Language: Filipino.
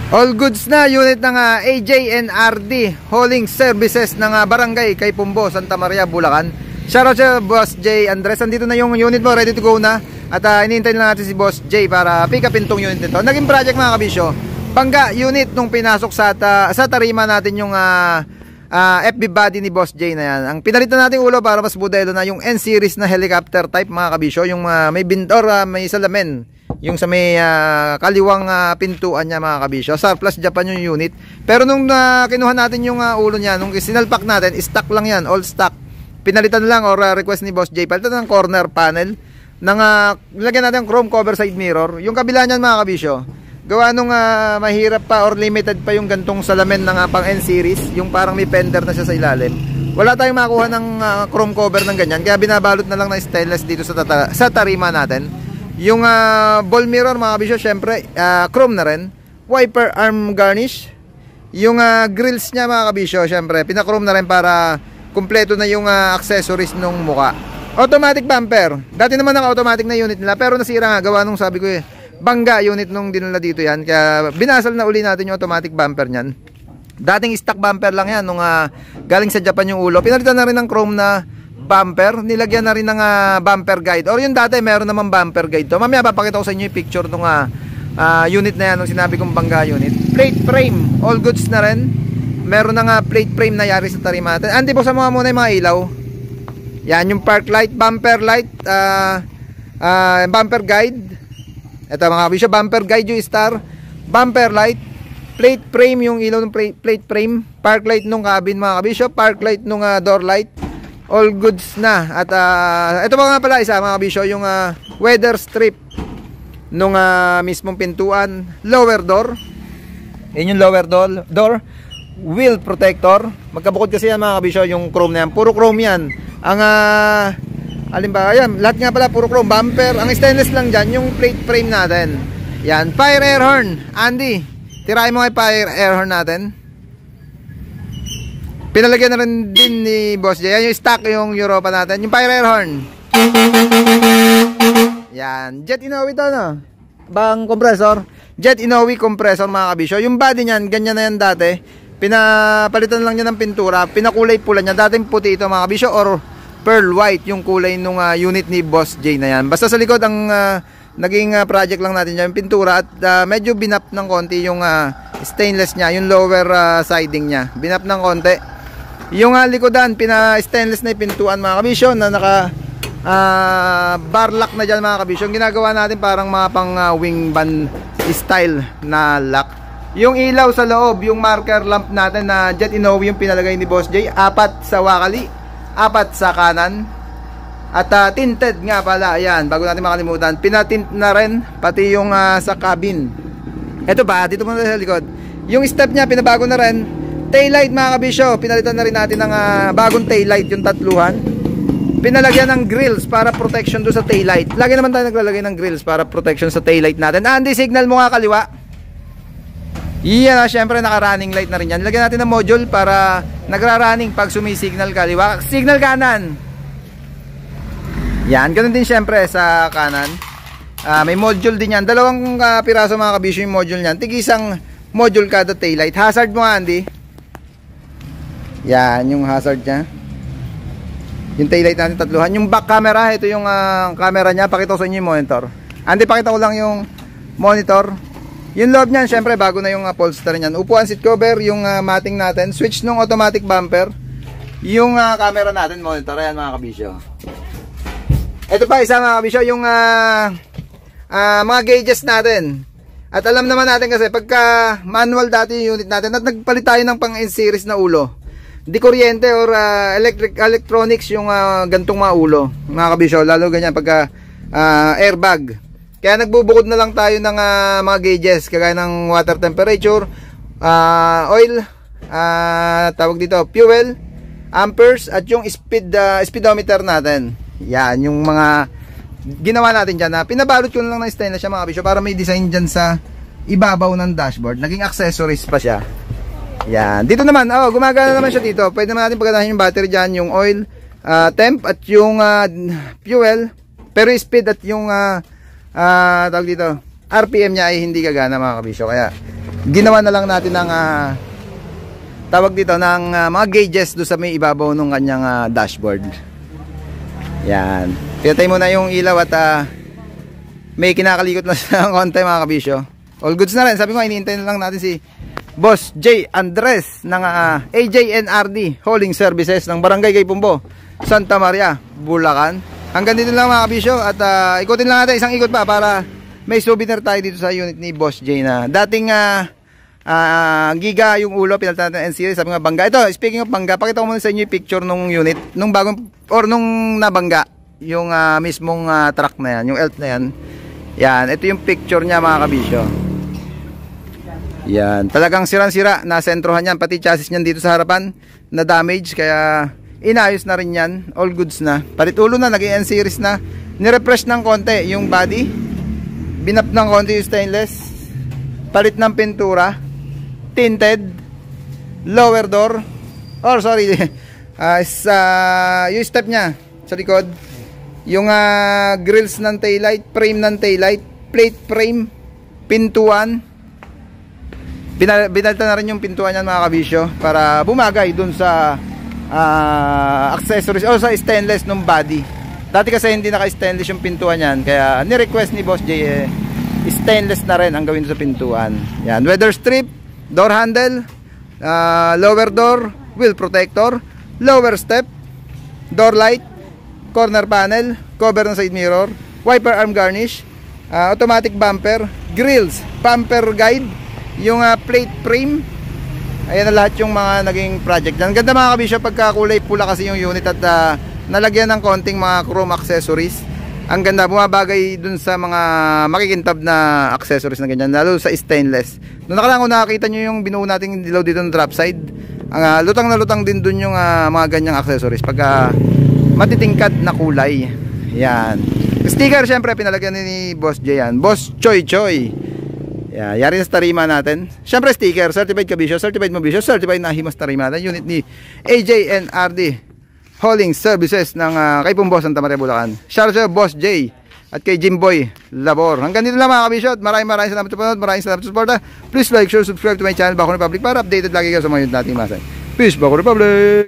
All goods na unit ng AJNRD hauling services ng barangay kay Pumbo, Santa Maria, Bulacan. Shoutout sa Boss J Andres. Andito na yung unit mo, ready to go na. At inintay lang natin si Boss J para pick upin tong unit nito. Naging project mga kabisyo, bangga unit nung pinasok sa tarima natin yung FB body ni Boss J na yan. Ang pinalitan natin ulo para mas modelo na yung N-series na helicopter type mga kabisyo. Yung may bintor, may salamin. Yung sa may kaliwang pintuan niya mga kabisyo. Surplus Japan yung unit. Pero nung kinuha natin yung ulo niya, nung sinalpak natin, stock lang yan, all stock. Pinalitan lang or request ni Boss J. Palitan ng corner panel. Lagyan natin yung chrome cover side mirror. Yung kabila niyan mga kabisyo, gawa nung mahirap pa or limited pa yung gantong salamin ng pang N-series. Yung parang may fender na siya sa ilalim. Wala tayong makuha ng chrome cover ng ganyan. Kaya binabalot na lang ng stainless dito sa tarima natin. Yung ball mirror mga kabisyo, syempre chrome na rin. Wiper arm garnish. Yung grills niya mga kabisyo, syempre pinachrome na rin para kumpleto na yung accessories nung muka. Automatic bumper. Dati naman naka-automatic na unit nila, pero nasira nga, gawa nung sabi ko bangga unit nung dinala dito yan. Kaya binasal na uli natin yung automatic bumper niyan. Dating stock bumper lang yan nung galing sa Japan yung ulo. Pinalitan na rin ng chrome na bumper, nilagyan na rin ng bumper guide. Or yung dati meron naman bumper guide to. Mamaya papakita ko sa inyo yung picture ng unit na yan, nung sinabi kong bangga unit. Plate frame, all goods na rin. Meron na plate frame na yari sa tarima natin. Andi po sa mga muna yung mga ilaw. Yan yung park light, bumper light, bumper guide. Ito mga kabisyo, bumper guide yung star, bumper light, plate frame yung ilaw ng plate frame, park light nung cabin mga kabisyo, park light nung door light. All goods na. At ito pa nga pala isa mga kabisyo, yung weather strip nung mismong pintuan, lower door. Yun yung lower door. Wheel protector. Magkabukod kasi yan mga kabisyo, yung chrome na yan. Puro chrome yan. Ang alin ba? Ayan, lahat nga pala puro chrome. Bumper. Ang stainless lang dyan, yung plate frame natin. Yan. Fire air horn. Andy, tirahin mo nga yung fire air horn natin. Pinalagyan na rin din ni Boss J. Yan yung stock yung Europa natin. Yung fire air horn. Yan. Jet Inoue ito, no? Bang compressor. Jet Inoue compressor mga kabisyo. Yung body niyan, ganyan na yan dati. Pinapalitan lang niya ng pintura. Pinakulay pula niya. Dating puti ito mga kabisyo or pearl white yung kulay nung unit ni Boss J na yan. Basta sa likod ang naging project lang natin dyan, yung pintura. At medyo binap ng konti yung stainless niya. Yung lower siding niya. Binap ng konti. Yung likodan, pina-stainless na yung pintuan mga kabisyo na naka bar lock na dyan mga kabisyo. Yung ginagawa natin parang mga pang wing van style na lock. Yung ilaw sa loob, yung marker lamp natin na Jet Inoue yung pinalagay ni Boss J. 4 sa wakali, 4 sa kanan. At tinted nga pala, ayan, bago natin makalimutan, pinatint na rin pati yung sa cabin. Ito ba, dito muna sa likod. Yung step nya, pinabago na rin. Taillight mga kabisyo, pinalitan na rin natin ng bagong taillight, yung tatluhan. Pinalagyan ng grills para protection do sa taillight. Lagi naman tayo naglalagay ng grills para protection sa taillight natin. Andy, signal mo nga kaliwa. Iyan, syempre naka-running light na rin yan. Lagyan natin ng module para nagra-running pag sumisignal kaliwa. Signal kanan. Yan, ganun din syempre sa kanan. May module din yan. Dalawang piraso mga kabisyo yung module niyan. Tig-isang module kada taillight. Hazard mo nga, Andy. Yan, yung hazard niya. Yung taillight natin tatluhan. Yung back camera, ito yung camera niya. Pakita ko sa inyo yung monitor. Andy, pakita ko lang yung monitor. Yung loob niyan, syempre bago na yung upholster niyan. Upuan, seat cover, yung matting natin, switch nung automatic bumper, yung camera natin, monitor. Ayan mga kabisyo. Ito pa isa mga kabisyo, yung mga gauges natin. At alam naman natin kasi pagka manual dati yung unit natin at nagpalit tayo ng pang N-series na ulo, di kuryente or electronics yung gantong mga ulo mga kabisyo, lalo ganyan pagka airbag. Kaya nagbubukod na lang tayo ng mga gauges kagaya ng water temperature, oil, tawag dito, fuel, amperes at yung speedometer natin. Yan yung mga ginawa natin dyan. Pinabalot ko lang ng stainless siya mga kabisyo para may design dyan sa ibabaw ng dashboard. Naging accessories pa siya. Yan. Dito naman, gumagana naman siya dito. Pwede naman natin pagkanahin yung battery dyan, yung oil, temp at yung fuel. Pero yung speed at yung tawag dito, RPM niya ay hindi gagana mga kabisyo. Kaya ginawa na lang natin ng tawag dito ng mga gauges do sa may ibabaw ng kanyang dashboard. Yan. Pinatay mo na yung ilaw at may kinakalikot na sa konti mga kabisyo. All goods na rin. Sabi ko, iniintay na lang natin si Boss J. Andres ng AJNRD Hauling Services ng Barangay Kaypumbo, Santa Maria, Bulacan. Hanggang dito lang mga kabisyo. At ikutin lang natin isang ikot pa para may souvenir tayo dito sa unit ni Boss J na dating Giga yung ulo, pinalitan natin N-Series. Sabi nga bangga. Ito, speaking of bangga, pakita ko muna sa inyo yung picture nung unit, nung bagong, or nung nabangga yung mismong truck na yan, yung ELF na yan. Yan, ito yung picture niya mga kabisyo. Yan, talagang sirang-sira, nasentrohan yan, pati chassis niyan dito sa harapan na damage, kaya inayos na rin yan, all goods na. Palit ulo na, naging N-Series na. Nirefresh ng konti yung body, binap ng konti yung stainless, palit ng pintura, tinted, lower door, or sorry, yung step nya sa likod, yung grills ng taillight, frame ng taillight, plate frame, pintuan, binalta na rin yung pintuan yan mga kabisyo para bumagay dun sa accessories o sa stainless ng body. Dati kasi hindi naka-stainless yung pintuan yan, kaya ni-request ni Boss J stainless na rin ang gawin sa pintuan. Yan, weather strip, door handle, lower door, wheel protector, lower step, door light, corner panel, cover ng side mirror, wiper arm garnish, automatic bumper, grills, bumper guide, yung plate frame. Ayan na lahat yung mga naging project. Ang ganda mga kabisyo pagka kulay pula kasi yung unit at nalagyan ng konting mga chrome accessories. Ang ganda, bumabagay dun sa mga makikintab na accessories na ganyan, lalo sa stainless. Noong nakaraan ko nakakita nyo yung binuo nating dilaw dito ng drop side. Ang lutang na lutang din dun yung mga ganyang accessories pagka matitingkad na kulay. Yan. Sticker syempre pinalagyan ni Boss J yan. Boss Choy Choy. Yan, yari sa tarima natin. Syempre sticker, certified kabisyo, certified mabisyo, certified na himas tarima natin. Unit ni AJNRD Hauling Services ng Kaypumbo, Santa Maria, Bulacan. Shout out sa Boss J at kay Jimboy Labor. Hanggang dito lang mga kabisyo. Maraming salamat sa panonood. Maraming salamat sa suporta. Please like, share, subscribe to my channel, Bako Republic, para updated lagi kayo sa mga unit nating masay. Peace, Bako Republic!